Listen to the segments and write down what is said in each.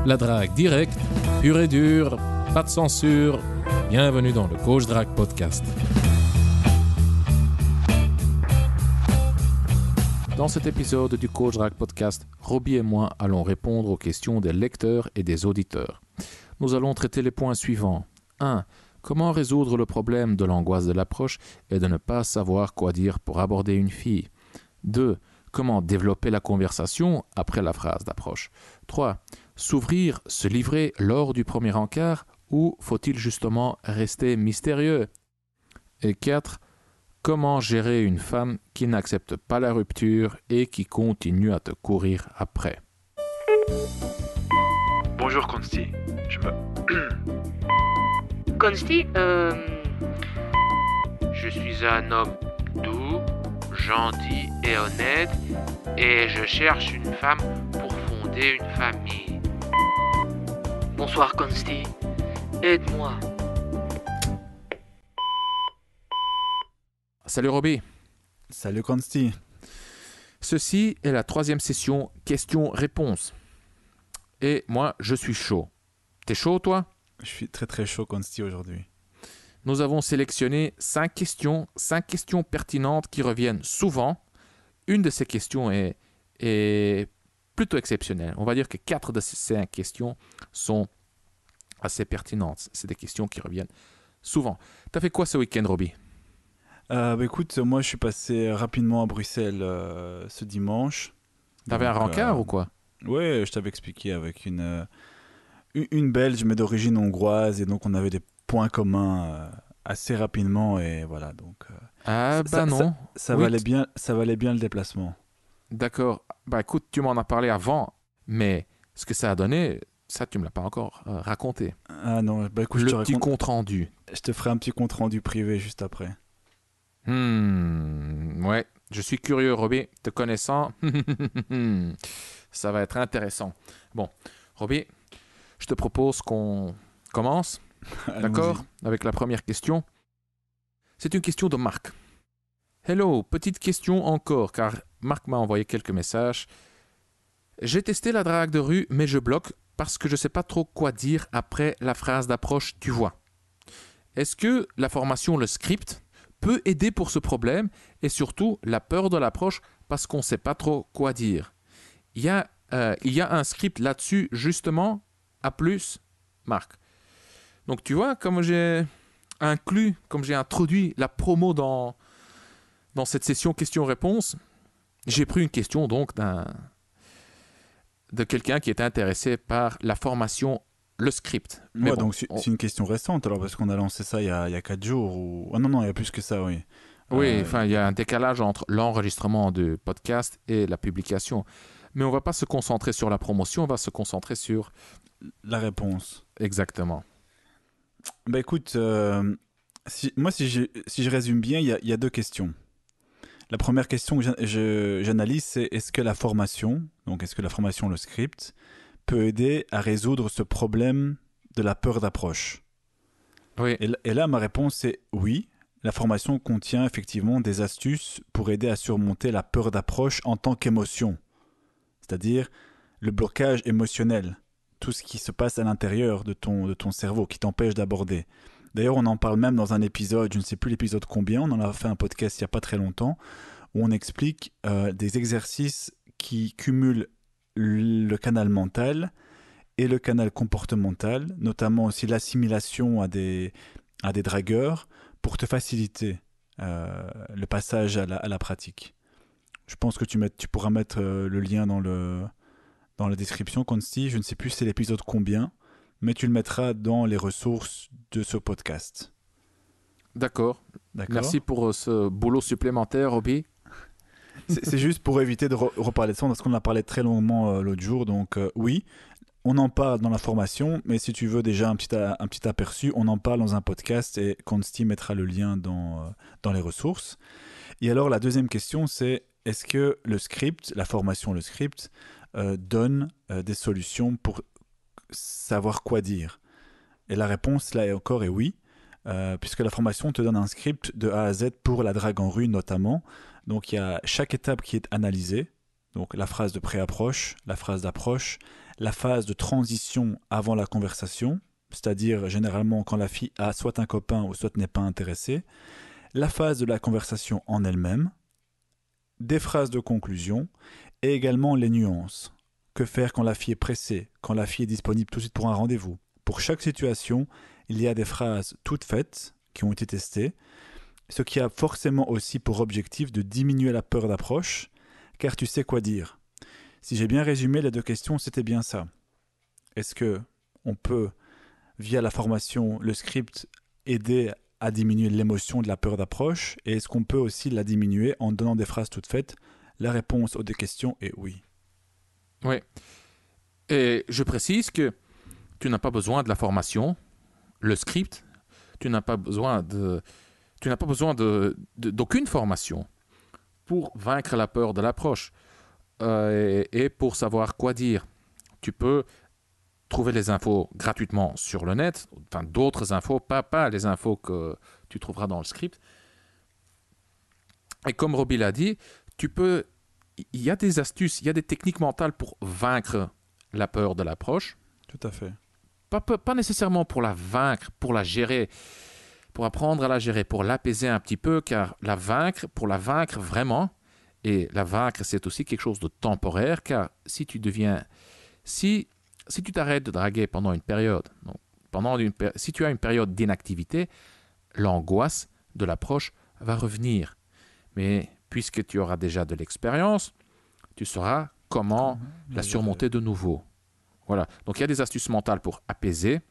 La drague directe, pure et dure, pas de censure. Bienvenue dans le Coach Drague Podcast. Dans cet épisode du Coach Drague Podcast, Robbie et moi allons répondre aux questions des lecteurs et des auditeurs. Nous allons traiter les points suivants. 1. Comment résoudre le problème de l'angoisse de l'approche et de ne pas savoir quoi dire pour aborder une fille. 2. Comment développer la conversation après la phrase d'approche. 3. S'ouvrir, se livrer lors du premier encart ou faut-il justement rester mystérieux? Et 4. Comment gérer une femme qui n'accepte pas la rupture et qui continue à te courir après? Bonjour Consti, Consti, je suis un homme doux, gentil et honnête et je cherche une femme pour fonder une famille. Bonsoir Consti, aide-moi. Salut Robbie. Salut Consti. Ceci est la 3e session questions-réponses. Et moi, je suis chaud. T'es chaud toi? Je suis très très chaud Consti aujourd'hui. Nous avons sélectionné 5 questions pertinentes qui reviennent souvent. Une de ces questions est plutôt exceptionnelle. On va dire que 4 de ces 5 questions sont assez pertinentes. C'est des questions qui reviennent souvent. T'as fait quoi ce week-end, Robbie? Écoute, moi je suis passé rapidement à Bruxelles ce dimanche. T'avais un rencard ou quoi? Ouais, je t'avais expliqué avec une Belge mais d'origine hongroise et donc on avait des points communs assez rapidement et voilà donc. Non. Ça Oui, valait bien le déplacement. D'accord. Bah écoute, tu m'en as parlé avant, mais ce que ça a donné, ça tu me l'as pas encore raconté. Ah non, écoute, Le petit compte rendu. Je te ferai un petit compte rendu privé juste après. Ouais, je suis curieux, Robbie, te connaissant. Ça va être intéressant. Bon, Robbie, je te propose qu'on commence, d'accord, avec la première question. C'est une question de Marc. Hello, petite question encore, car Marc m'a envoyé quelques messages. J'ai testé la drague de rue, mais je bloque parce que je ne sais pas trop quoi dire après la phrase d'approche, tu vois. Est-ce que la formation, le script, peut aider pour ce problème et surtout la peur de l'approche parce qu'on ne sait pas trop quoi dire? Il y a un script là-dessus, justement, à plus, Marc. Donc, tu vois, comme j'ai introduit la promo dans cette session questions-réponses, j'ai pris une question donc de quelqu'un qui était intéressé par la formation, le script. Mais donc c'est une question récente alors parce qu'on a lancé ça il y a 4 jours ou... Oh non, il y a plus que ça, oui. Oui, il y a un décalage entre l'enregistrement du podcast et la publication. Mais on ne va pas se concentrer sur la promotion, on va se concentrer sur... La réponse. Exactement. Écoute, si je résume bien, il y a 2 questions. La première question que j'analyse, c'est est-ce que la formation, le script, peut aider à résoudre ce problème de la peur d'approche? Oui. Et là, ma réponse est oui. La formation contient effectivement des astuces pour aider à surmonter la peur d'approche en tant qu'émotion. C'est-à-dire le blocage émotionnel. Tout ce qui se passe à l'intérieur de ton cerveau, qui t'empêche d'aborder. D'ailleurs, on en parle même dans un épisode, je ne sais plus l'épisode combien, on en a fait un podcast il n'y a pas très longtemps, où on explique des exercices qui cumulent le canal mental et le canal comportemental, notamment aussi l'assimilation à des dragueurs, pour te faciliter le passage à la pratique. Je pense que tu pourras mettre le lien dans la description, Consti. Je ne sais plus c'est l'épisode combien, mais tu le mettras dans les ressources de ce podcast. D'accord. Merci pour ce boulot supplémentaire, Robbie. C'est juste pour éviter de reparler de ça, parce qu'on en a parlé très longuement l'autre jour. Donc oui, on en parle dans la formation, mais si tu veux déjà un petit aperçu, on en parle dans un podcast et Consti mettra le lien dans les ressources. Et alors la deuxième question, c'est est-ce que le script, la formation, le script, donne des solutions pour savoir quoi dire? Et la réponse là encore est oui, puisque la formation te donne un script de A à Z pour la drague en rue notamment. Donc il y a chaque étape qui est analysée, donc la phrase de pré-approche, la phrase d'approche, la phase de transition avant la conversation, c'est-à-dire généralement quand la fille a soit un copain ou soit n'est pas intéressée, la phase de la conversation en elle-même, des phrases de conclusion et également les nuances. Que faire quand la fille est pressée, quand la fille est disponible tout de suite pour un rendez-vous. Pour chaque situation, il y a des phrases toutes faites qui ont été testées, ce qui a forcément aussi pour objectif de diminuer la peur d'approche, car tu sais quoi dire. Si j'ai bien résumé les deux questions, c'était bien ça. Est-ce que on peut, via la formation, le script, aider à diminuer l'émotion de la peur d'approche, et est-ce qu'on peut aussi la diminuer en donnant des phrases toutes faites? La réponse aux deux questions est oui. Oui. Et je précise que tu n'as pas besoin de la formation, le script, tu n'as pas besoin d'aucune formation pour vaincre la peur de l'approche et pour savoir quoi dire. Tu peux trouver les infos gratuitement sur le net, enfin d'autres infos, pas les infos que tu trouveras dans le script. Et comme Roby l'a dit, il y a des astuces, il y a des techniques mentales pour vaincre la peur de l'approche. Tout à fait. Pas nécessairement pour la vaincre, pour la gérer, pour apprendre à la gérer, pour l'apaiser un petit peu, car pour la vaincre vraiment, et la vaincre c'est aussi quelque chose de temporaire, car si tu t'arrêtes de draguer pendant une période, si tu as une période d'inactivité, l'angoisse de l'approche va revenir. Mais puisque tu auras déjà de l'expérience, tu sauras comment la surmonter de nouveau. Voilà. Donc il y a des astuces mentales pour apaiser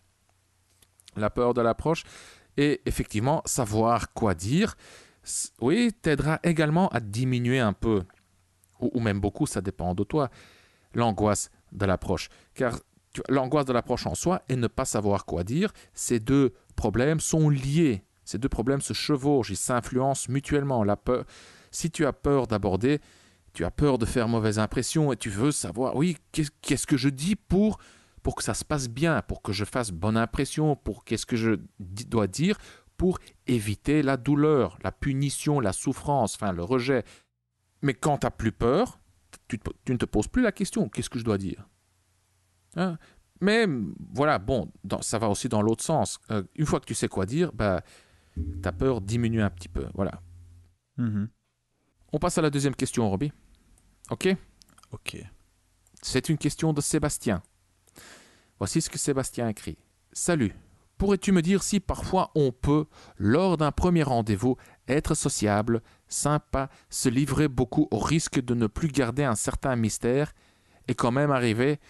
la peur de l'approche et effectivement savoir quoi dire. Oui, t'aidera également à diminuer un peu, ou même beaucoup, ça dépend de toi, l'angoisse de l'approche. Car l'angoisse de l'approche en soi et ne pas savoir quoi dire, ces deux problèmes sont liés. Ces deux problèmes se chevauchent, ils s'influencent mutuellement. Si tu as peur d'aborder, tu as peur de faire mauvaise impression et tu veux savoir, oui, qu'est-ce que je dis pour que ça se passe bien, pour que je fasse bonne impression, qu'est-ce que je dois dire pour éviter la douleur, la punition, la souffrance, enfin le rejet. Mais quand tu n'as plus peur, tu ne te poses plus la question, qu'est-ce que je dois dire? Hein? Mais voilà, bon, ça va aussi dans l'autre sens. Une fois que tu sais quoi dire, ta peur diminue un petit peu. Voilà. Mm-hmm. On passe à la deuxième question, Roby. OK? OK. C'est une question de Sébastien. Voici ce que Sébastien écrit. Salut. Pourrais-tu me dire si parfois on peut, lors d'un premier rendez-vous, être sociable, sympa, se livrer beaucoup au risque de ne plus garder un certain mystère et quand même arriver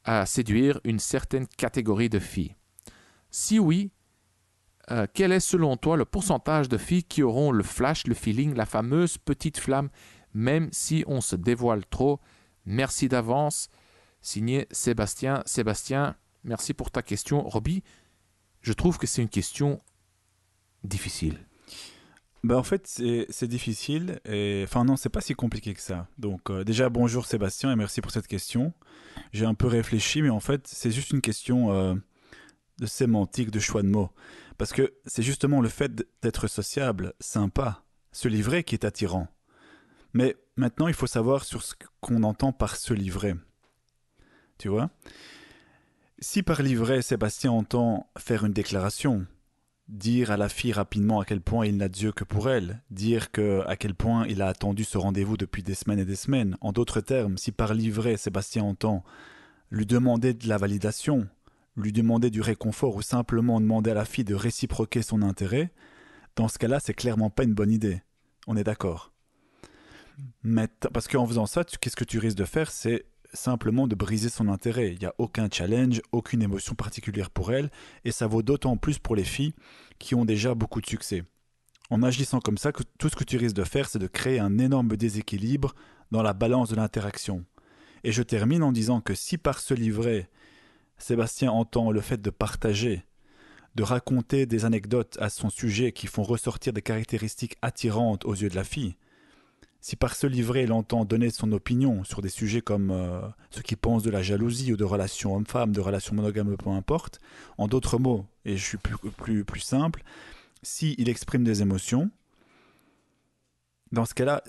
à séduire une certaine catégorie de filles? Si oui, quel est selon toi le pourcentage de filles qui auront le flash, le feeling, la fameuse petite flamme, même si on se dévoile trop? Merci d'avance. Signé Sébastien. Sébastien, merci pour ta question. Roby, je trouve que c'est une question difficile. En fait, c'est difficile. Enfin, non, c'est pas si compliqué que ça. Donc, déjà, bonjour Sébastien et merci pour cette question. J'ai un peu réfléchi, mais en fait, c'est juste une question de sémantique, de choix de mots. Parce que c'est justement le fait d'être sociable, sympa, se livrer qui est attirant. Mais maintenant, il faut savoir sur ce qu'on entend par se livrer. Tu vois? Si par livrer, Sébastien entend faire une déclaration, dire à la fille rapidement à quel point il n'a Dieu que pour elle, dire à quel point il a attendu ce rendez-vous depuis des semaines et des semaines. En d'autres termes, si par livrer, Sébastien entend lui demander de la validation, lui demander du réconfort ou simplement demander à la fille de réciproquer son intérêt, dans ce cas-là, c'est clairement pas une bonne idée. On est d'accord. Parce qu'en faisant ça, qu'est-ce que tu risques de faire? C'est simplement de briser son intérêt. Il n'y a aucun challenge, aucune émotion particulière pour elle, et ça vaut d'autant plus pour les filles qui ont déjà beaucoup de succès. En agissant comme ça, tout ce que tu risques de faire, c'est de créer un énorme déséquilibre dans la balance de l'interaction. Et je termine en disant que si par se livrer, Sébastien entend le fait de partager, de raconter des anecdotes à son sujet qui font ressortir des caractéristiques attirantes aux yeux de la fille, si par se livrer, il entend donner son opinion sur des sujets comme ce qu'il pense de la jalousie ou de relations homme-femme, de relations monogames, peu importe, en d'autres mots, et je suis plus simple, s'il exprime des émotions, dans ce cas-là,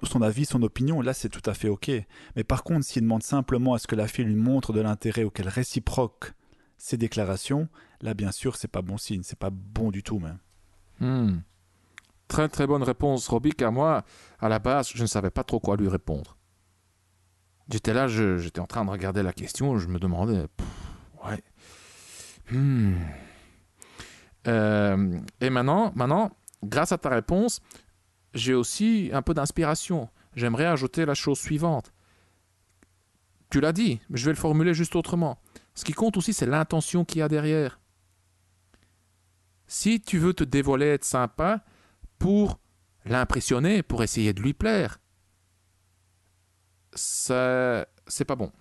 son avis, son opinion, là, c'est tout à fait OK. Mais par contre, s'il demande simplement à ce que la fille lui montre de l'intérêt ou qu'elle réciproque ses déclarations, là, bien sûr, c'est pas bon signe, c'est pas bon du tout même. Très très bonne réponse, Roby, car moi, à la base, je ne savais pas trop quoi lui répondre. J'étais là, j'étais en train de regarder la question, je me demandais, ouais. Et maintenant, grâce à ta réponse, j'ai aussi un peu d'inspiration. J'aimerais ajouter la chose suivante. Tu l'as dit, mais je vais le formuler juste autrement. Ce qui compte aussi, c'est l'intention qu'il y a derrière. Si tu veux te dévoiler, être sympa, pour l'impressionner, pour essayer de lui plaire, ça, c'est pas bon.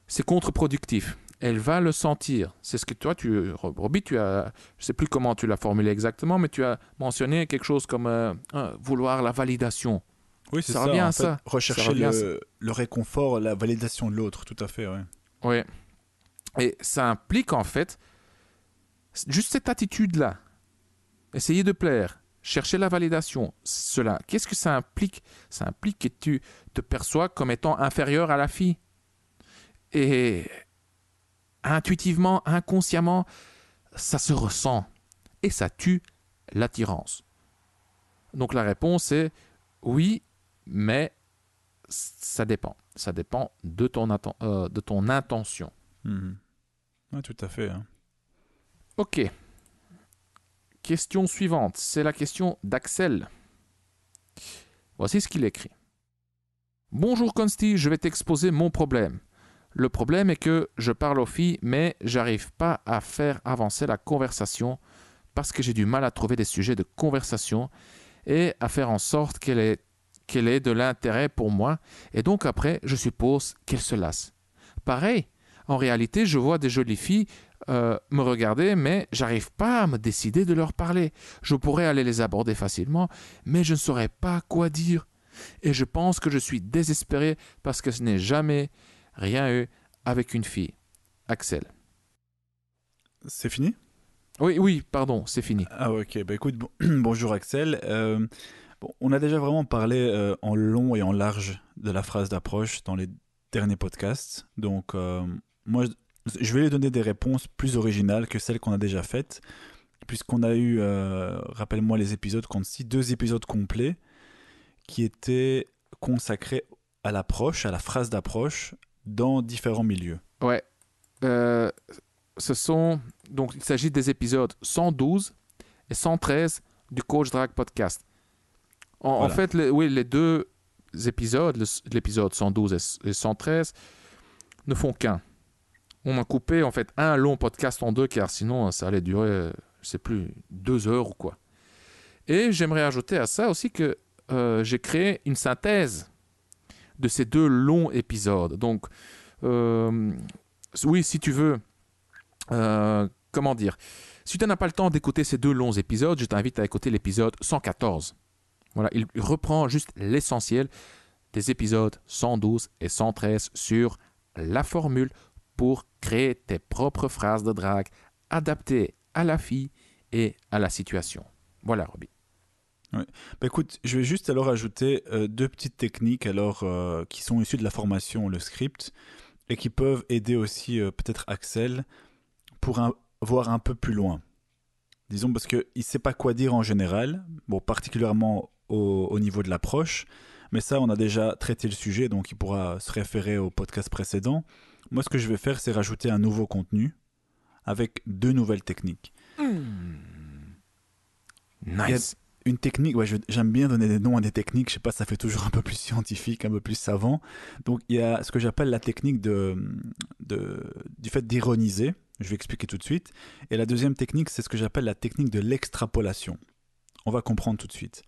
C'est contre-productif. Elle va le sentir. C'est ce que toi, Roby, je sais plus comment tu l'as formulé exactement, mais tu as mentionné quelque chose comme vouloir la validation. Oui, c'est ça. ça. Revient en à fait, ça. rechercher le réconfort, la validation de l'autre, tout à fait, ouais. Oui. Et ça implique en fait juste cette attitude-là. Essayer de plaire, chercher la validation, cela. Qu'est-ce que ça implique? Ça implique que tu te perçois comme étant inférieur à la fille. Et intuitivement, inconsciemment, ça se ressent. Et ça tue l'attirance. Donc la réponse est oui, mais ça dépend. Ça dépend de ton intention. Oui, tout à fait. Hein. Ok. Question suivante, c'est la question d'Axel. Voici ce qu'il écrit. Bonjour Consti, je vais t'exposer mon problème. Le problème est que je parle aux filles, mais j'arrive pas à faire avancer la conversation parce que j'ai du mal à trouver des sujets de conversation et à faire en sorte qu'elle ait de l'intérêt pour moi. Et donc après, je suppose qu'elle se lasse. Pareil, en réalité, je vois des jolies filles me regarder, mais j'arrive pas à me décider de leur parler. Je pourrais aller les aborder facilement, mais je ne saurais pas quoi dire. Et je pense que je suis désespéré parce que je n'ai jamais rien eu avec une fille. Axel. C'est fini? Oui, pardon, c'est fini. Ah ok, bah écoute, bonjour Axel. On a déjà vraiment parlé en long et en large de la phrase d'approche dans les derniers podcasts. Donc moi, je vais lui donner des réponses plus originales que celles qu'on a déjà faites, puisqu'on a eu, rappelle-moi les épisodes Consti, 2 épisodes complets qui étaient consacrés à l'approche, à la phrase d'approche, dans différents milieux. Ouais. Donc, il s'agit des épisodes 112 et 113 du Coach Drag Podcast. En fait, les 2 épisodes, l'épisode 112 et 113, ne font qu'un. On a coupé en fait un long podcast en 2, car sinon ça allait durer, je sais plus, 2 heures ou quoi. Et j'aimerais ajouter à ça aussi que j'ai créé une synthèse de ces 2 longs épisodes. Donc, oui, si tu veux, comment dire, si tu n'as pas le temps d'écouter ces 2 longs épisodes, je t'invite à écouter l'épisode 114. Voilà, il reprend juste l'essentiel des épisodes 112 et 113 sur la formule pour créer tes propres phrases de drague adaptées à la fille et à la situation. Voilà, Roby. Ouais. Bah écoute, je vais juste alors ajouter 2 petites techniques alors, qui sont issues de la formation, le script, et qui peuvent aider aussi peut-être Axel pour voir un peu plus loin. Disons parce qu'il ne sait pas quoi dire en général, bon, particulièrement au niveau de l'approche, mais ça on a déjà traité le sujet, donc il pourra se référer au podcast précédent. Moi ce que je vais faire, c'est rajouter un nouveau contenu avec 2 nouvelles techniques. Nice. Une technique, ouais, j'aime bien donner des noms à des techniques, je sais pas, ça fait toujours un peu plus scientifique, un peu plus savant. Donc il y a ce que j'appelle la technique du fait d'ironiser, je vais expliquer tout de suite. Et la deuxième technique, c'est ce que j'appelle la technique de l'extrapolation. On va comprendre tout de suite.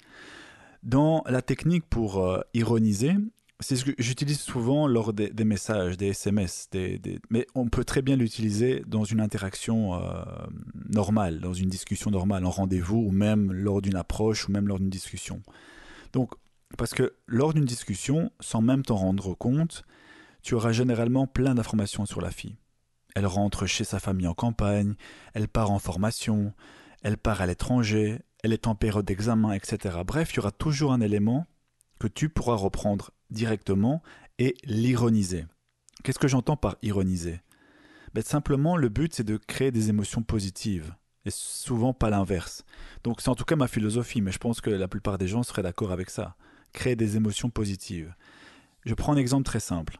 Dans la technique pour ironiser, c'est ce que j'utilise souvent lors des messages, des SMS, mais on peut très bien l'utiliser dans une interaction normale, dans une discussion normale, en rendez-vous, ou même lors d'une approche, ou même lors d'une discussion. Donc, parce que lors d'une discussion, sans même t'en rendre compte, tu auras généralement plein d'informations sur la fille. Elle rentre chez sa famille en campagne, elle part en formation, elle part à l'étranger, elle est en période d'examen, etc. Bref, il y aura toujours un élément que tu pourras reprendre directement et l'ironiser. Qu'est-ce que j'entends par ironiser? Simplement, le but, c'est de créer des émotions positives, et souvent pas l'inverse. Donc c'est en tout cas ma philosophie, mais je pense que la plupart des gens seraient d'accord avec ça. Créer des émotions positives. Je prends un exemple très simple.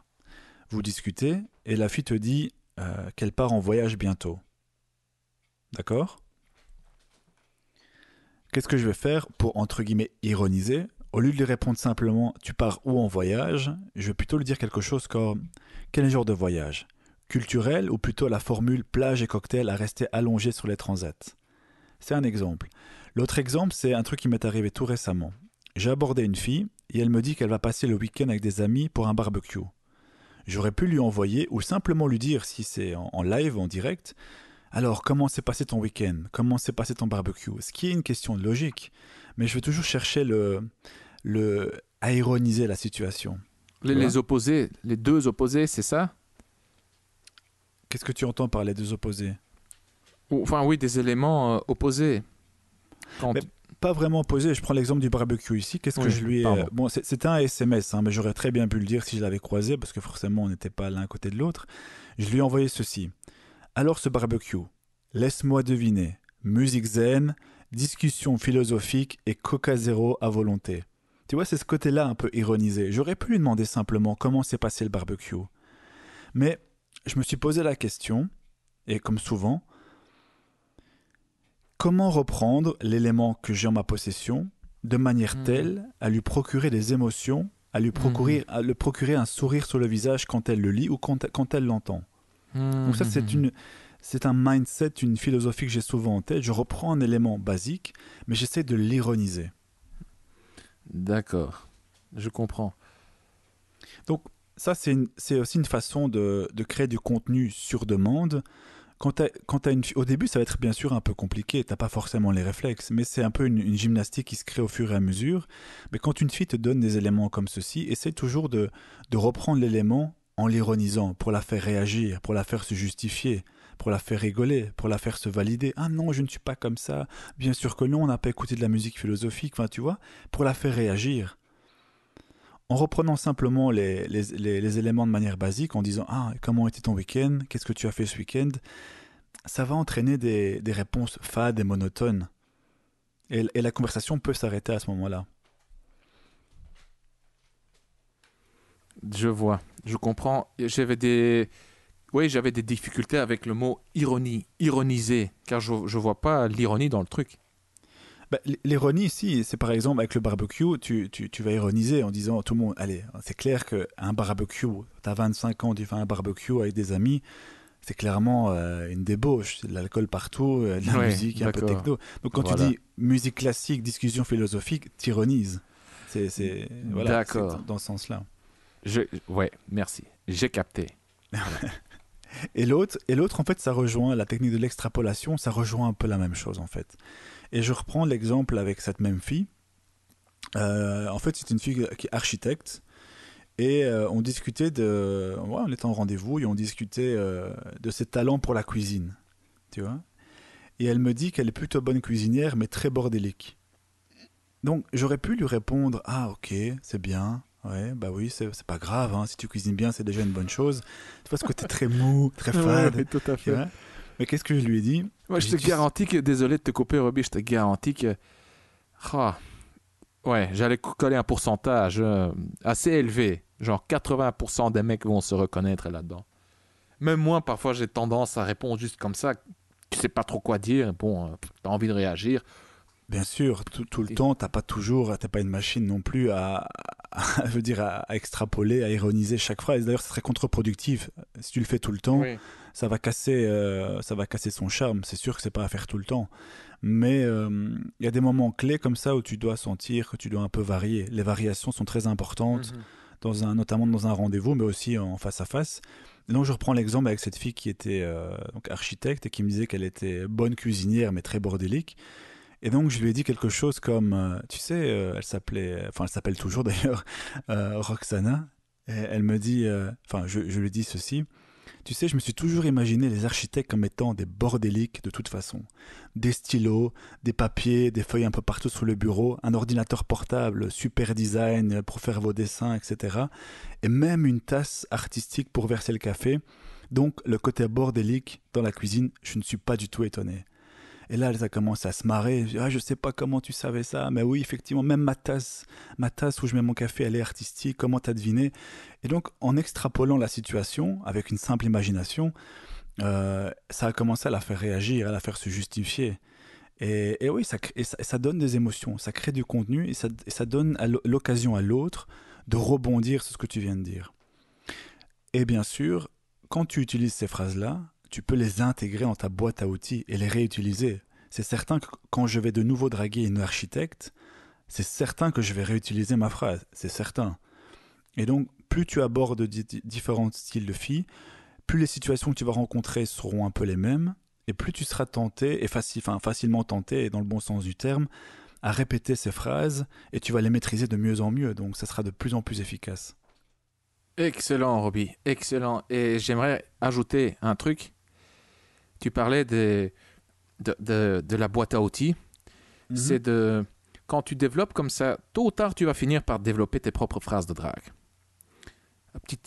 Vous discutez, et la fille te dit qu'elle part en voyage bientôt. D'accord? Qu'est-ce que je vais faire pour, entre guillemets, ironiser? Au lieu de lui répondre simplement « tu pars où en voyage ?», je vais plutôt lui dire quelque chose comme « quel genre de voyage ? Culturel ou plutôt la formule plage et cocktail à rester allongé sur les transats ?» C'est un exemple. L'autre exemple, c'est un truc qui m'est arrivé tout récemment. J'ai abordé une fille et elle me dit qu'elle va passer le week-end avec des amis pour un barbecue. J'aurais pu lui envoyer ou simplement lui dire, si c'est en live, en direct, « alors, comment s'est passé ton week-end ? Comment s'est passé ton barbecue ?» Ce qui est une question de logique, mais je vais toujours chercher à ironiser la situation. Les opposés, les deux opposés, c'est ça? Qu'est-ce que tu entends par les deux opposés? Enfin oui, des éléments opposés. Mais pas vraiment opposés. Je prends l'exemple du barbecue ici. Qu'est-ce que je lui ai... Bon, c'était un SMS, mais j'aurais très bien pu le dire si je l'avais croisé, parce que forcément, on n'était pas l'un à côté de l'autre. Je lui ai envoyé ceci. Alors ce barbecue, laisse-moi deviner. Musique zen, discussion philosophique et Coca Zéro à volonté. Tu vois, c'est ce côté-là un peu ironisé. J'aurais pu lui demander simplement comment s'est passé le barbecue. Mais je me suis posé la question, et comme souvent, comment reprendre l'élément que j'ai en ma possession de manière telle à lui procurer des émotions, à lui procurer un sourire sur le visage quand elle le lit ou quand elle l'entend. Donc ça, c'est un mindset, une philosophie que j'ai souvent en tête. Je reprends un élément basique, mais j'essaie de l'ironiser. D'accord, je comprends. Donc ça, c'est aussi une façon de créer du contenu sur demande. Au début, ça va être bien sûr un peu compliqué, tu n'as pas forcément les réflexes, mais c'est un peu une gymnastique qui se crée au fur et à mesure. Mais quand une fille te donne des éléments comme ceci, essaie toujours de reprendre l'élément en l'ironisant, pour la faire réagir, pour la faire se justifier, pour la faire rigoler, pour la faire se valider. « Ah non, je ne suis pas comme ça. Bien sûr que non, on n'a pas écouté de la musique philosophique. » Enfin, tu vois, pour la faire réagir. En reprenant simplement les éléments de manière basique, en disant « Ah, comment était ton week-end? Qu'est-ce que tu as fait ce week-end ?» Ça va entraîner des réponses fades et monotones. Et la conversation peut s'arrêter à ce moment-là. Je vois, je comprends. J'avais des difficultés avec le mot ironie, ironiser, car je vois pas l'ironie dans le truc. L'ironie ici, c'est par exemple avec le barbecue, tu vas ironiser en disant tout le monde, allez, c'est clair qu'un barbecue, tu as 25 ans, tu fais un barbecue avec des amis, c'est clairement une débauche, c'est de l'alcool partout, de la musique, un peu techno. Donc quand tu dis musique classique, discussion philosophique, tu ironises. Voilà, c'est dans ce sens-là. Ouais, merci, j'ai capté. Et l'autre, en fait, ça rejoint la technique de l'extrapolation, ça rejoint un peu la même chose, en fait. Et je reprends l'exemple avec cette même fille. En fait, c'est une fille qui est architecte. Et on discutait on était en rendez-vous et on discutait de ses talents pour la cuisine. Tu vois ? Et elle me dit qu'elle est plutôt bonne cuisinière, mais très bordélique. Donc, j'aurais pu lui répondre « Ah, ok, c'est bien. Ouais, bah oui, c'est pas grave. Hein. Si tu cuisines bien, c'est déjà une bonne chose. » Tu vois ce côté très mou, très fade. Oui, tout à fait. Mais qu'est-ce que je lui ai dit? Moi, je te garantis que, désolé de te couper, Roby, je te garantis que, j'allais coller un pourcentage assez élevé. Genre 80% des mecs vont se reconnaître là-dedans. Même moi, parfois, j'ai tendance à répondre juste comme ça. Tu sais pas trop quoi dire. Bon, t'as envie de réagir. Bien sûr, tout le temps, t'as pas une machine non plus à extrapoler, à ironiser chaque phrase. D'ailleurs, ce serait contre-productif. Si tu le fais tout le temps, ça va casser son charme. C'est sûr que c'est pas à faire tout le temps. Mais il y a des moments clés comme ça où tu dois sentir que tu dois un peu varier. Les variations sont très importantes, notamment dans un rendez-vous, mais aussi en face à face. Et donc je reprends l'exemple avec cette fille qui était donc architecte et qui me disait qu'elle était bonne cuisinière, mais très bordélique. Et donc je lui ai dit quelque chose comme, tu sais, elle s'appelle toujours d'ailleurs, Roxana. Et elle me dit, je lui dis ceci. Tu sais, je me suis toujours imaginé les architectes comme étant des bordéliques de toute façon. Des stylos, des papiers, des feuilles un peu partout sur le bureau, un ordinateur portable, super design pour faire vos dessins, etc. Et même une tasse artistique pour verser le café. Donc, le côté bordélique dans la cuisine, je ne suis pas du tout étonné. Et là, ça commence à se marrer. Ah, je sais pas comment tu savais ça, mais oui, effectivement, même ma tasse où je mets mon café, elle est artistique. Comment t'as deviné? Et donc, en extrapolant la situation avec une simple imagination, ça a commencé à la faire réagir, à la faire se justifier. Et oui, ça donne des émotions, ça crée du contenu et ça donne l'occasion à l'autre de rebondir sur ce que tu viens de dire. Et bien sûr, quand tu utilises ces phrases-là, tu peux les intégrer dans ta boîte à outils et les réutiliser. C'est certain que quand je vais de nouveau draguer une architecte, c'est certain que je vais réutiliser ma phrase, c'est certain. Et donc, plus tu abordes différents styles de filles, plus les situations que tu vas rencontrer seront un peu les mêmes, et plus tu seras tenté, et facilement tenté, et dans le bon sens du terme, à répéter ces phrases, et tu vas les maîtriser de mieux en mieux, donc ça sera de plus en plus efficace. Excellent, Roby, excellent. Et j'aimerais ajouter un truc. Tu parlais de la boîte à outils. C'est de... Quand tu développes comme ça, tôt ou tard, tu vas finir par développer tes propres phrases de drague. Un petit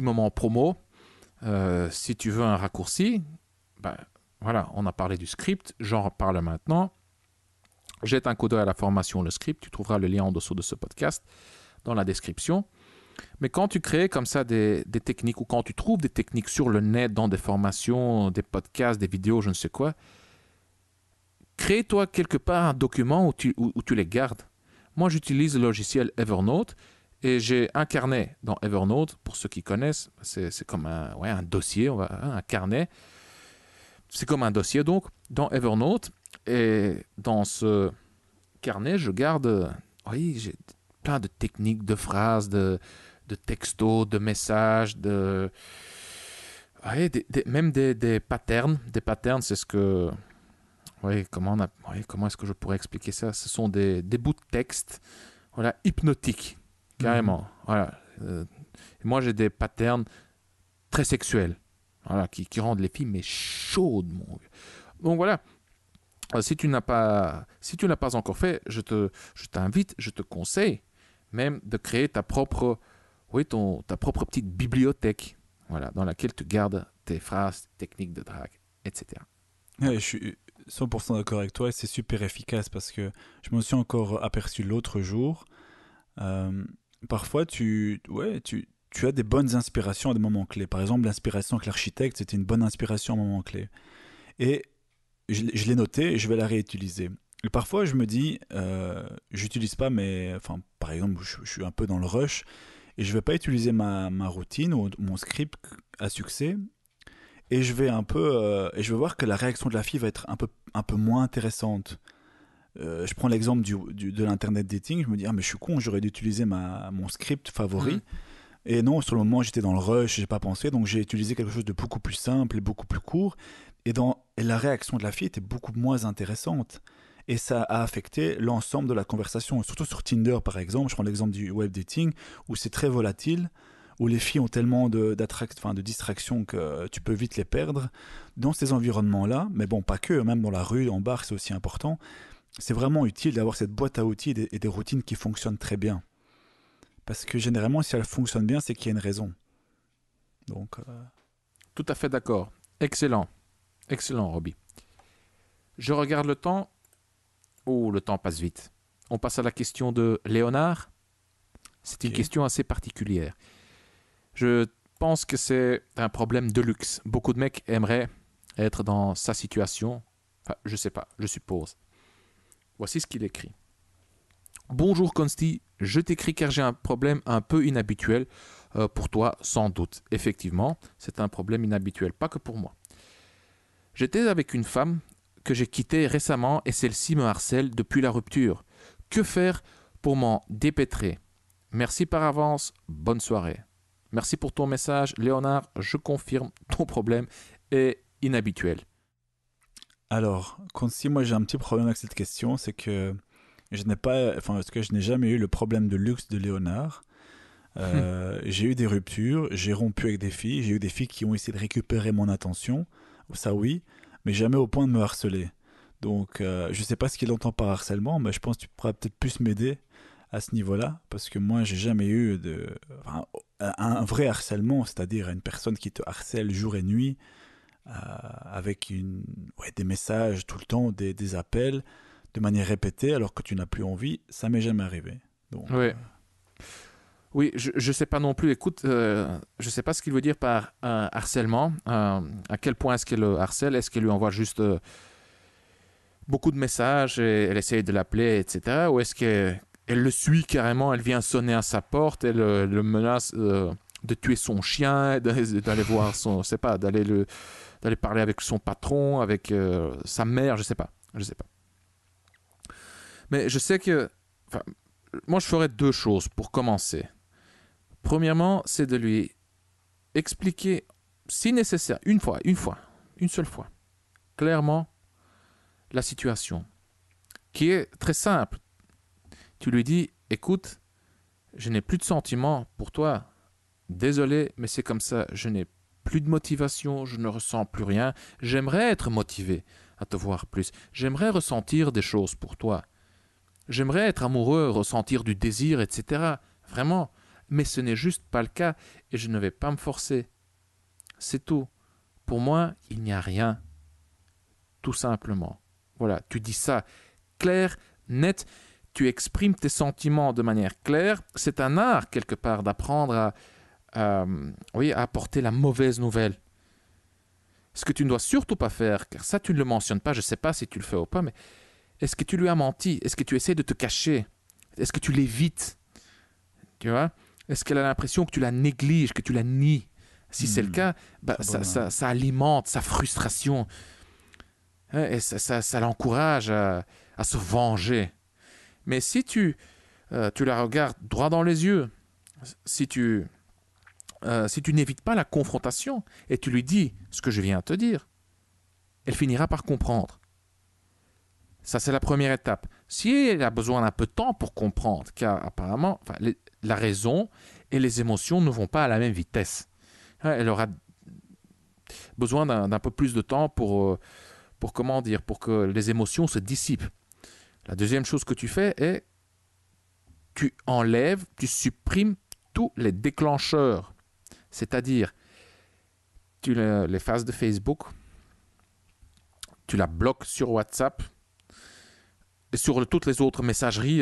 moment promo. Si tu veux un raccourci, ben, voilà, on a parlé du script, j'en reparle maintenant. Jette un coup d'œil à la formation, le script. Tu trouveras le lien en dessous de ce podcast dans la description. Mais quand tu crées comme ça des techniques ou quand tu trouves des techniques sur le net, dans des formations, des podcasts, des vidéos, je ne sais quoi, crée-toi quelque part un document où tu les gardes. Moi, j'utilise le logiciel Evernote et j'ai un carnet dans Evernote. Pour ceux qui connaissent, c'est comme un dossier, un carnet. C'est comme un dossier donc dans Evernote. Et dans ce carnet, je garde, oui, j'ai plein de techniques, de phrases, de textos, de messages, même des patterns. Des patterns, c'est ce que... Oui, comment est-ce que je pourrais expliquer ça? Ce sont des bouts de texte, voilà, hypnotiques, carrément. Voilà. Moi, j'ai des patterns très sexuels, voilà, qui rendent les filles mais chaudes, mon vieux. Donc voilà. Si tu n'as pas encore fait, je t'invite, je te conseille même de créer ta propre petite bibliothèque, voilà, dans laquelle tu gardes tes phrases, techniques de drague, etc. Ouais, je suis 100% d'accord avec toi et c'est super efficace parce que je me suis encore aperçu l'autre jour. Parfois, tu as des bonnes inspirations à des moments clés. Par exemple, l'inspiration avec l'architecte, c'était une bonne inspiration à un moment clé. Et je l'ai noté et je vais la réutiliser. Et parfois, je me dis, j'utilise pas par exemple, je suis un peu dans le rush et je vais pas utiliser ma routine ou mon script à succès. Et je vais je vais voir que la réaction de la fille va être un peu moins intéressante. Je prends l'exemple de l'internet dating. Je me dis, ah, mais je suis con, j'aurais dû utiliser mon script favori. Et non, sur le moment, j'étais dans le rush, j'ai pas pensé, donc j'ai utilisé quelque chose de beaucoup plus simple et beaucoup plus court. Et la réaction de la fille était beaucoup moins intéressante. Et ça a affecté l'ensemble de la conversation. Surtout sur Tinder, par exemple, je prends l'exemple du web dating, où c'est très volatile, où les filles ont tellement de distractions que tu peux vite les perdre. Dans ces environnements-là, mais bon, pas que, même dans la rue, en bar, c'est aussi important. C'est vraiment utile d'avoir cette boîte à outils et des routines qui fonctionnent très bien. Parce que généralement, si elles fonctionnent bien, c'est qu'il y a une raison. Donc, Tout à fait d'accord. Excellent. Excellent, Roby. Je regarde le temps. Oh, le temps passe vite. On passe à la question de Léonard. C'est une question assez particulière. Je pense que c'est un problème de luxe. Beaucoup de mecs aimeraient être dans sa situation. Enfin, je sais pas, je suppose. Voici ce qu'il écrit. Bonjour Consti, je t'écris car j'ai un problème un peu inhabituel pour toi, sans doute. Effectivement, c'est un problème inhabituel, pas que pour moi. J'étais avec une femme que j'ai quittée récemment et celle-ci me harcèle depuis la rupture. Que faire pour m'en dépêtrer? Merci par avance, bonne soirée. Merci pour ton message, Léonard. Je confirme, ton problème est inhabituel. Alors, Consti, moi j'ai un petit problème avec cette question, c'est que je n'ai jamais eu le problème de luxe de Léonard. J'ai eu des ruptures, j'ai rompu avec des filles, j'ai eu des filles qui ont essayé de récupérer mon attention, ça oui, mais jamais au point de me harceler. Donc, je sais pas ce qu'il entend par harcèlement, mais je pense que tu pourras peut-être plus m'aider à ce niveau-là, parce que moi, j'ai jamais eu enfin, un vrai harcèlement, c'est-à-dire une personne qui te harcèle jour et nuit, avec des messages tout le temps, des appels, de manière répétée, alors que tu n'as plus envie, ça m'est jamais arrivé. Donc, Oui. Oui, je sais pas non plus. Écoute, je sais pas ce qu'il veut dire par harcèlement. À quel point est-ce qu'elle le harcèle? Est-ce qu'elle lui envoie juste beaucoup de messages et elle essaye de l'appeler, etc. Ou est-ce qu'elle le suit carrément? Elle vient sonner à sa porte, elle le menace de tuer son chien, d'aller voir son, je sais pas, d'aller parler avec son patron, avec sa mère, je sais pas. Mais je sais que, enfin, moi je ferais deux choses pour commencer. Premièrement, c'est de lui expliquer, si nécessaire, une seule fois, clairement, la situation, qui est très simple. Tu lui dis, écoute, je n'ai plus de sentiments pour toi. Désolé, mais c'est comme ça. Je n'ai plus de motivation, je ne ressens plus rien. J'aimerais être motivé à te voir plus. J'aimerais ressentir des choses pour toi. J'aimerais être amoureux, ressentir du désir, etc. Vraiment. Mais ce n'est juste pas le cas et je ne vais pas me forcer. C'est tout. Pour moi, il n'y a rien. Tout simplement. Voilà, tu dis ça clair, net, tu exprimes tes sentiments de manière claire. C'est un art, quelque part, d'apprendre à apporter la mauvaise nouvelle. Ce que tu ne dois surtout pas faire, car ça tu ne le mentionnes pas, je ne sais pas si tu le fais ou pas, mais est-ce que tu lui as menti? Est-ce que tu essaies de te cacher? Est-ce que tu l'évites? Tu vois? Est-ce qu'elle a l'impression que tu la négliges, que tu la nies? Si c'est le cas, ça alimente sa frustration. Et ça l'encourage à se venger. Mais si tu la regardes droit dans les yeux, si tu n'évites pas la confrontation et tu lui dis ce que je viens de te dire, elle finira par comprendre. Ça, c'est la première étape. Si elle a besoin d'un peu de temps pour comprendre, car apparemment, la raison et les émotions ne vont pas à la même vitesse. Elle aura besoin d'un peu plus de temps pour que les émotions se dissipent. La deuxième chose que tu fais est tu supprimes tous les déclencheurs. C'est-à-dire, tu l'effaces de Facebook, tu la bloques sur WhatsApp, et sur toutes les autres messageries,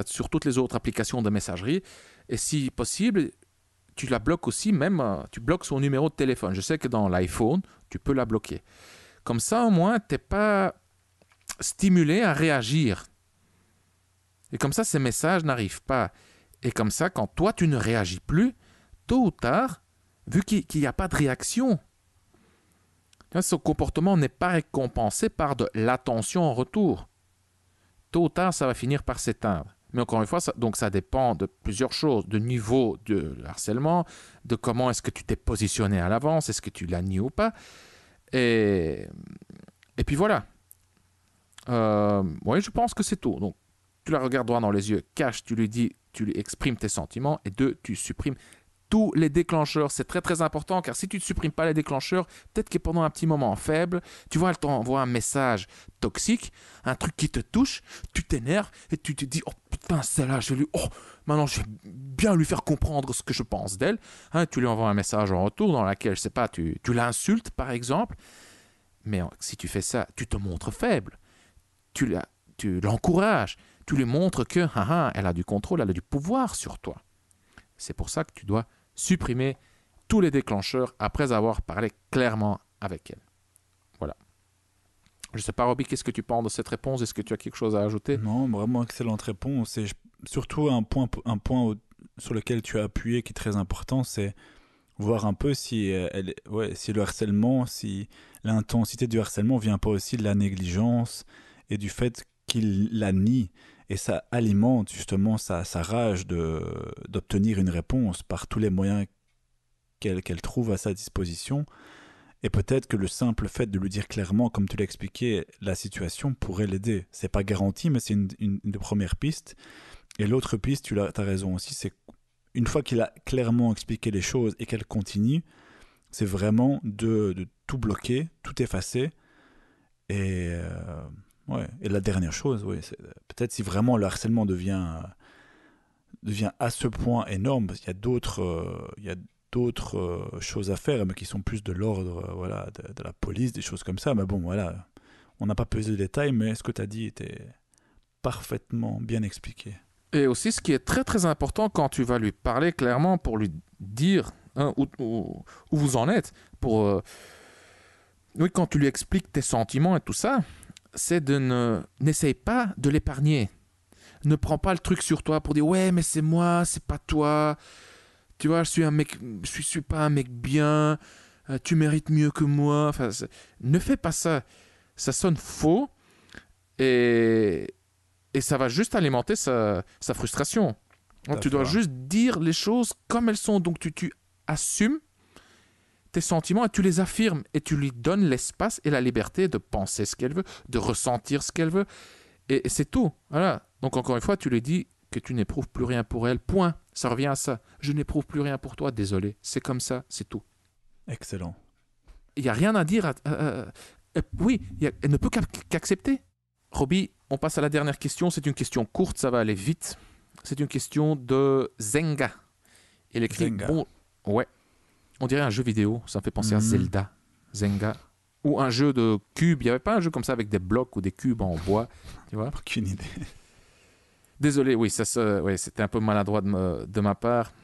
sur toutes les autres applications de messagerie. Et si possible, tu la bloques aussi, tu bloques son numéro de téléphone. Je sais que dans l'iPhone, tu peux la bloquer. Comme ça, au moins, tu n'es pas stimulé à réagir. Et comme ça, ces messages n'arrivent pas. Et comme ça, quand toi, tu ne réagis plus, tôt ou tard, vu qu'il n'y a pas de réaction, ce comportement n'est pas récompensé par de l'attention en retour. Tôt ou tard, ça va finir par s'éteindre. Mais encore une fois, ça dépend de plusieurs choses, du niveau de harcèlement, de comment est-ce que tu t'es positionné à l'avance, est-ce que tu l'as nié ou pas. Et puis voilà. Oui, je pense que c'est tout. Donc, tu la regardes droit dans les yeux, cache, tu lui exprimes tes sentiments, et deux, tu supprimes tous les déclencheurs. C'est très très important, car si tu ne supprimes pas les déclencheurs, peut-être que pendant un petit moment faible, tu vois, elle t'envoie un message toxique, un truc qui te touche, tu t'énerves, et tu te dis, oh putain, celle-là, maintenant je vais bien lui faire comprendre ce que je pense d'elle. Tu lui envoies un message en retour dans lequel, je sais pas, tu l'insultes par exemple, mais si tu fais ça, tu te montres faible. Tu l'encourages, tu lui montres que elle a du contrôle, elle a du pouvoir sur toi. C'est pour ça que tu dois supprimer tous les déclencheurs après avoir parlé clairement avec elle. Voilà. Je ne sais pas, Roby, qu'est-ce que tu penses de cette réponse? Est-ce que tu as quelque chose à ajouter? Non, vraiment excellente réponse. C'est surtout un point sur lequel tu as appuyé qui est très important, c'est voir un peu si le harcèlement, si l'intensité du harcèlement vient pas aussi de la négligence et du fait qu'il la nie. Et ça alimente justement sa rage d'obtenir une réponse par tous les moyens qu'elle trouve à sa disposition. Et peut-être que le simple fait de lui dire clairement, comme tu l'as expliqué, la situation pourrait l'aider. C'est pas garanti, mais c'est une des premières pistes. Et l'autre piste, tu as raison aussi, c'est une fois qu'il a clairement expliqué les choses et qu'elle continue, c'est vraiment de tout bloquer, tout effacer. Et, et la dernière chose, c'est peut-être si vraiment le harcèlement devient à ce point énorme, parce qu'il y a d'autres choses à faire, mais qui sont plus de l'ordre de la police, des choses comme ça. Mais bon, voilà, on n'a pas pesé de détails, mais ce que tu as dit était parfaitement bien expliqué. Et aussi, ce qui est très très important quand tu vas lui parler clairement pour lui dire où vous en êtes, oui, quand tu lui expliques tes sentiments et tout ça, c'est n'essaye pas de l'épargner. Ne prends pas le truc sur toi pour dire ouais mais c'est moi, c'est pas toi. Tu vois, je suis pas un mec bien. Tu mérites mieux que moi. Enfin, ne fais pas ça. Ça sonne faux et ça va juste alimenter sa frustration. Donc, tu dois juste dire les choses comme elles sont. Donc tu assumes tes sentiments et tu les affirmes et tu lui donnes l'espace et la liberté de penser ce qu'elle veut, de ressentir ce qu'elle veut. Et c'est tout. Voilà. Donc encore une fois, tu lui dis que tu n'éprouves plus rien pour elle. Point. Ça revient à ça. Je n'éprouve plus rien pour toi. Désolé. C'est comme ça. C'est tout. Excellent. Il n'y a rien à dire. Oui, elle ne peut qu'accepter. Roby, on passe à la dernière question. C'est une question courte. Ça va aller vite. C'est une question de Zenga. Il écrit... Zenga. Bon, ouais. On dirait un jeu vidéo. Ça me fait penser à Zelda. Zenga. Ou un jeu de cubes. Il n'y avait pas un jeu comme ça avec des blocs ou des cubes en bois. Tu vois ? Aucune idée. Désolé, oui, c'était un peu maladroit de ma part.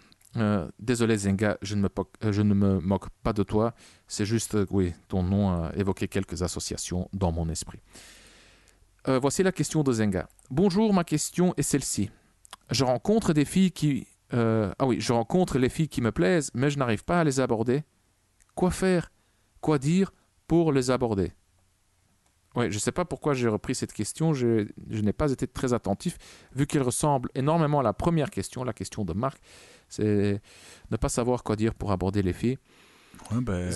Désolé, Zenga, je ne me moque pas de toi. C'est juste, oui, ton nom a évoqué quelques associations dans mon esprit. Voici la question de Zenga. Bonjour, ma question est celle-ci. Je rencontre les filles qui me plaisent, mais je n'arrive pas à les aborder. Quoi faire ? Quoi dire pour les aborder ? Oui, je ne sais pas pourquoi j'ai repris cette question. Je n'ai pas été très attentif, vu qu'elle ressemble énormément à la première question, la question de Marc. C'est ne pas savoir quoi dire pour aborder les filles. Ouais,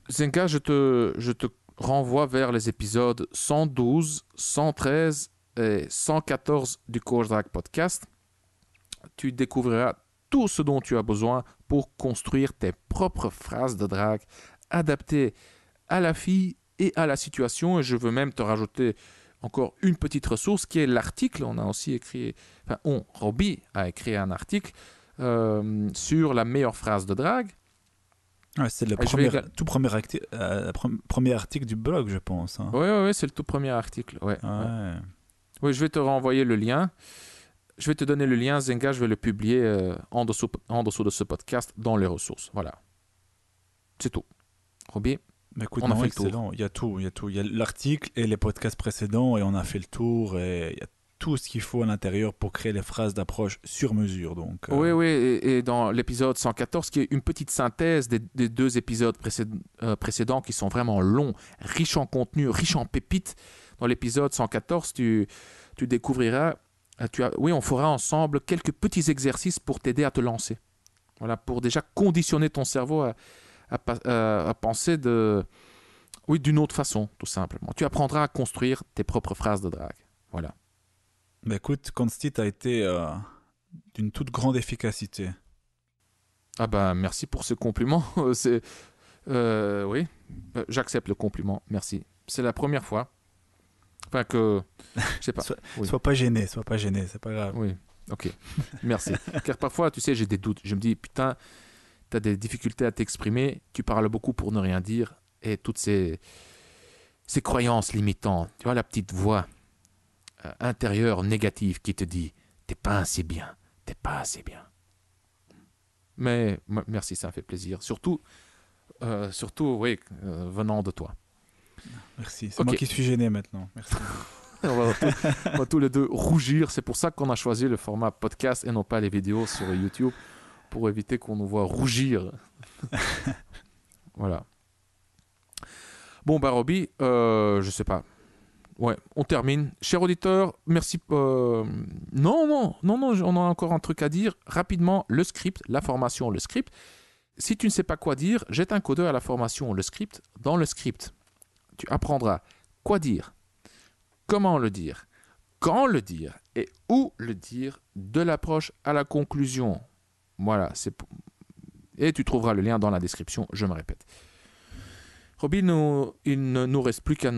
Zenka, je te renvoie vers les épisodes 112, 113 et 114 du Coach Drag Podcast. Tu découvriras tout ce dont tu as besoin pour construire tes propres phrases de drague adaptées à la fille et à la situation. Et je veux même te rajouter encore une petite ressource qui est l'article. On a aussi écrit, Roby a écrit un article sur la meilleure phrase de drague. Ouais, c'est le tout premier article du blog, je pense. Hein. Oui, c'est le tout premier article. Ouais. Oui, je vais te renvoyer le lien. Je vais te donner le lien, Zenga, je vais le publier en dessous de ce podcast dans les ressources. Voilà. C'est tout. Roby, écoute, on a fait excellent. Il y a tout. Il y a l'article et les podcasts précédents et on a fait le tour et il y a tout ce qu'il faut à l'intérieur pour créer les phrases d'approche sur mesure. Donc, Oui, et dans l'épisode 114, qui est une petite synthèse des deux épisodes précédents qui sont vraiment longs, riches en contenu, riches en pépites. Dans l'épisode 114, tu découvriras... on fera ensemble quelques petits exercices pour t'aider à te lancer. Voilà, pour déjà conditionner ton cerveau à penser d'une autre façon, tout simplement. Tu apprendras à construire tes propres phrases de drague. Voilà. Écoute, Consti a été d'une toute grande efficacité. Ah ben, merci pour ce compliment. Oui, j'accepte le compliment. Merci. C'est la première fois. Enfin que, je sais pas. Sois pas gêné, c'est pas grave. Oui, ok, merci. Car parfois, tu sais, j'ai des doutes. Je me dis, putain, tu as des difficultés à t'exprimer, tu parles beaucoup pour ne rien dire, et toutes ces croyances limitantes, tu vois, la petite voix intérieure négative qui te dit, t'es pas assez bien. Mais merci, ça me fait plaisir. Surtout venant de toi. Merci, c'est moi qui suis gêné maintenant. Merci. on va tous les deux rougir. C'est pour ça qu'on a choisi le format podcast et non pas les vidéos sur YouTube, pour éviter qu'on nous voit rougir. Voilà. Bon, Roby, je sais pas. Ouais, on termine. Cher auditeur, merci. Non, on a encore un truc à dire. Rapidement, le script, la formation, le script. Si tu ne sais pas quoi dire, jette un coup d'œil à la formation, le script. Dans le script, tu apprendras quoi dire, comment le dire, quand le dire et où le dire, de l'approche à la conclusion. Voilà. Et tu trouveras le lien dans la description, je me répète. Roby, il ne nous reste plus qu'à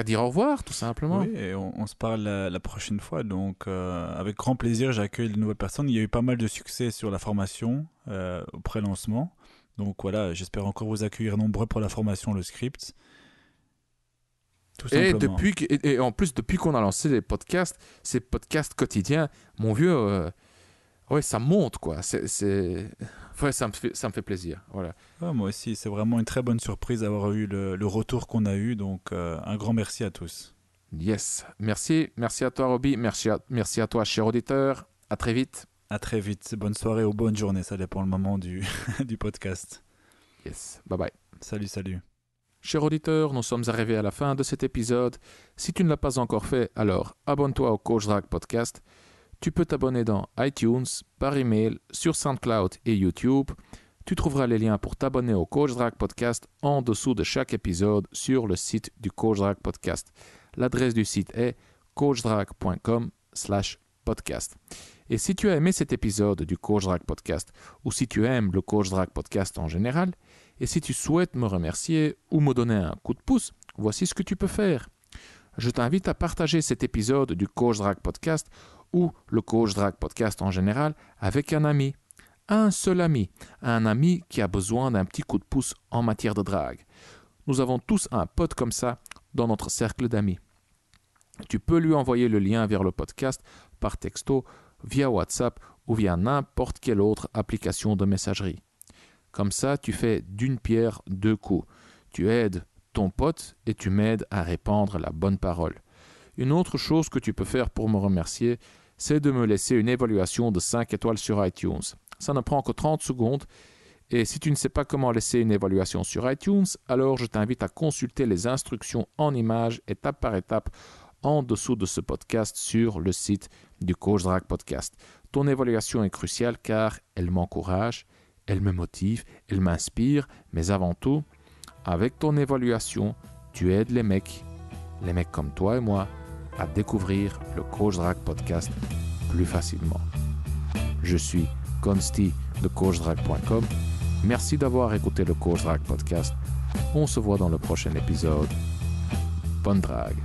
dire au revoir, tout simplement. Oui, et on se parle la prochaine fois. Donc, avec grand plaisir, j'accueille de nouvelles personnes. Il y a eu pas mal de succès sur la formation au pré-lancement. Donc voilà, j'espère encore vous accueillir nombreux pour la formation, le script. Tout simplement. Et en plus, depuis qu'on a lancé ces podcasts quotidiens, mon vieux, ouais, ça monte, quoi. Ouais, ça me fait plaisir. Voilà. Ouais, moi aussi, c'est vraiment une très bonne surprise d'avoir eu le retour qu'on a eu. Donc, un grand merci à tous. Yes. Merci à toi, Roby. Merci à toi, cher auditeur. À très vite. À très vite. Bonne soirée ou bonne journée. Ça dépend le moment du podcast. Yes. Bye bye. Salut. Cher auditeur, nous sommes arrivés à la fin de cet épisode. Si tu ne l'as pas encore fait, alors abonne-toi au Coach Drag Podcast. Tu peux t'abonner dans iTunes, par email, sur SoundCloud et YouTube. Tu trouveras les liens pour t'abonner au Coach Drag Podcast en dessous de chaque épisode sur le site du Coach Drag Podcast. L'adresse du site est coachdrag.com/podcast. Et si tu as aimé cet épisode du Coach Drag Podcast ou si tu aimes le Coach Drag Podcast en général, et si tu souhaites me remercier ou me donner un coup de pouce, voici ce que tu peux faire. Je t'invite à partager cet épisode du Coach Drag Podcast ou le Coach Drag Podcast en général avec un ami. Un seul ami. Un ami qui a besoin d'un petit coup de pouce en matière de drague. Nous avons tous un pote comme ça dans notre cercle d'amis. Tu peux lui envoyer le lien vers le podcast par texto, via WhatsApp ou via n'importe quelle autre application de messagerie. Comme ça, tu fais d'une pierre deux coups. Tu aides ton pote et tu m'aides à répandre la bonne parole. Une autre chose que tu peux faire pour me remercier, c'est de me laisser une évaluation de 5 étoiles sur iTunes. Ça ne prend que 30 secondes. Et si tu ne sais pas comment laisser une évaluation sur iTunes, alors je t'invite à consulter les instructions en images, étape par étape, en dessous de ce podcast sur le site du Coach Drag Podcast. Ton évaluation est cruciale car elle m'encourage, elle me motive, elle m'inspire, mais avant tout, avec ton évaluation, tu aides les mecs comme toi et moi, à découvrir le Coach Drag Podcast plus facilement. Je suis Consti de coachdrag.com. Merci d'avoir écouté le Coach Drag Podcast. On se voit dans le prochain épisode. Bonne drague.